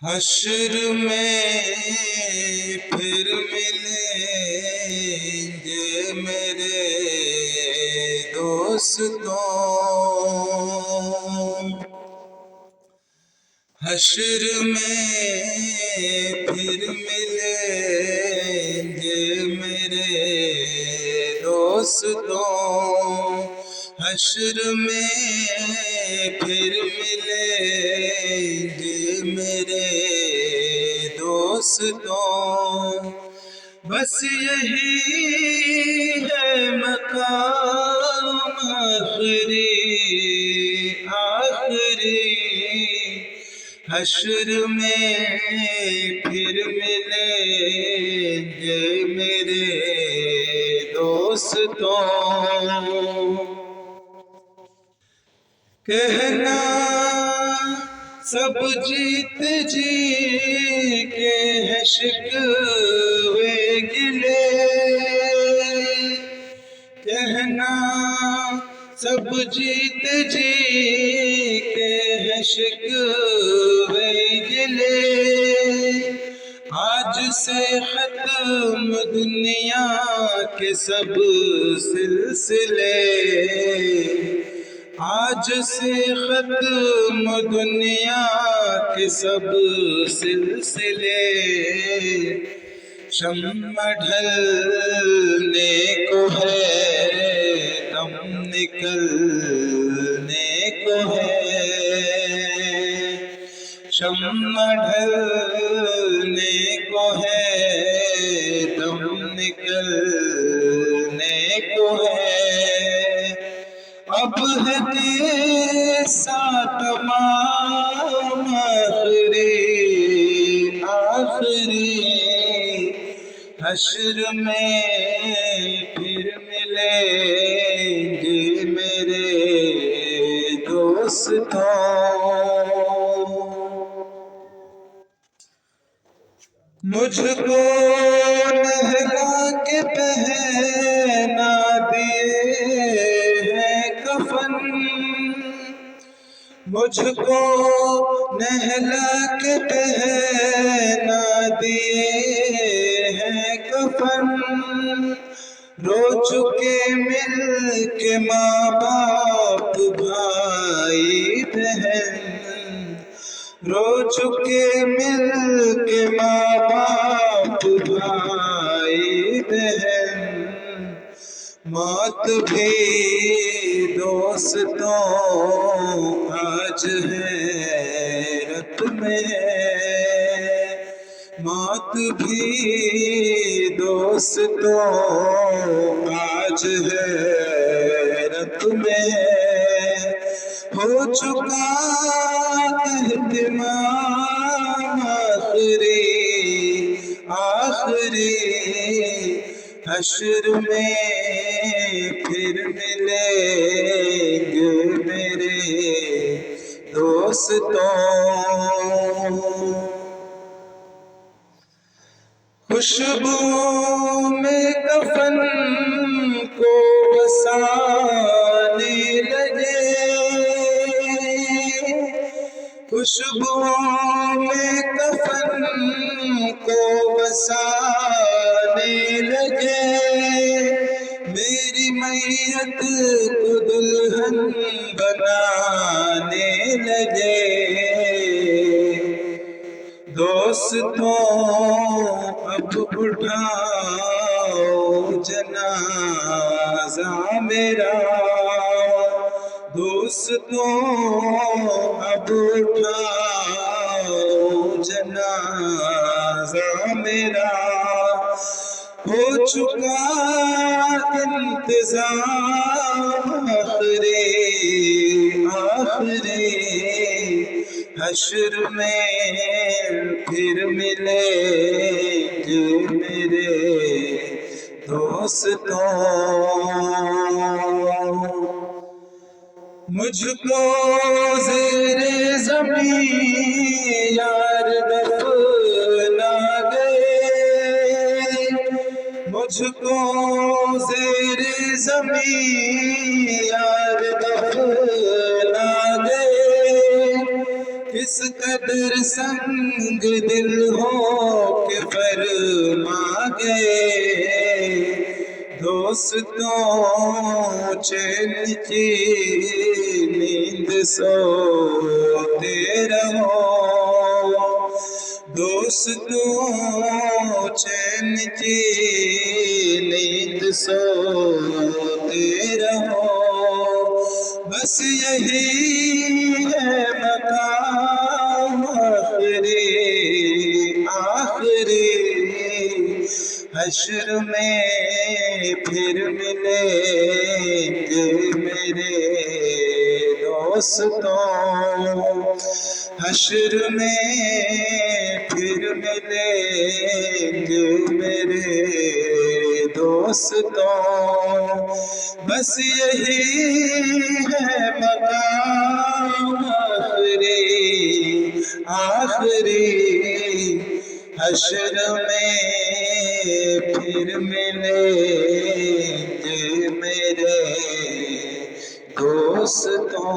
حشر میں پھر ملیں گے میرے دوستوں، حشر میں پھر ملیں گے میرے دوستوں، حشر میں پھر ملیں گے میرے دوستوں، بس یہی ہے مقام آخری آخری، حشر میں پھر ملیں گے میرے دوستوں، کہنا سب جیت جی کے ہے شکوے گلے، کہنا سب جیت جی کے ہے شکوے گلے، آج سے ختم دنیا کے سب سلسلے، آج سے ختم دنیا کے سب سلسلے، شمع ڈھلنے کو ہے دم نکلنے کو ہے، شمع ڈھلنے کو ہے دم نکلنے کو ہے، اب ہے قصہ تمام آخری آخری، حشر میں پھر ملیں گے میرے دوستوں، مجھ کو نہلا کے پہنا دیے ہیں کفن، مجھ کو نہلا کے پہنا دیے ہیں کفن، رو چکے مل کے ماں باپ بھائی بہن، رو چکے مل کے ماں باپ بھائی بہن، موت بھی دوستوں آج حیرت میں ہے، موت بھی دوستوں آج حیرت میں ہے، ہو چکا اہتمام آخری آخری، حشر میں پھر ملیں گے میرے دوستوں، خوشبو میں کفن کو بسانے لگے، خوشبو میں کفن کو بسانے لگے، میری میت کو دلہن بنانے لگے، دوستوں اب اٹھاؤ جنازہ میرا، دوستوں اب اٹھاؤ جنازہ میرا، ہو چکا انتظام آخری آخری، حشر میں پھر ملیں گے میرے دوستوں، مجھ کو زیر زمین یار دفنا گئے، مجھ کو زیر زمین یار دفنا گئے، کس قدر در سنگ دل ہو کے فرما گئے دوستوں چین کی نیند سوتے رہو دوستوں چین کی نیند سوتے رہو بس یہی ہے مقام آخری حشر میں پھر ملیں گے میرے دوستوں حشر میں پھر ملیں گے میرے دوستوں بس یہی ہے مقام آخری حشر میں پھر ملیں گے میرے دوستوں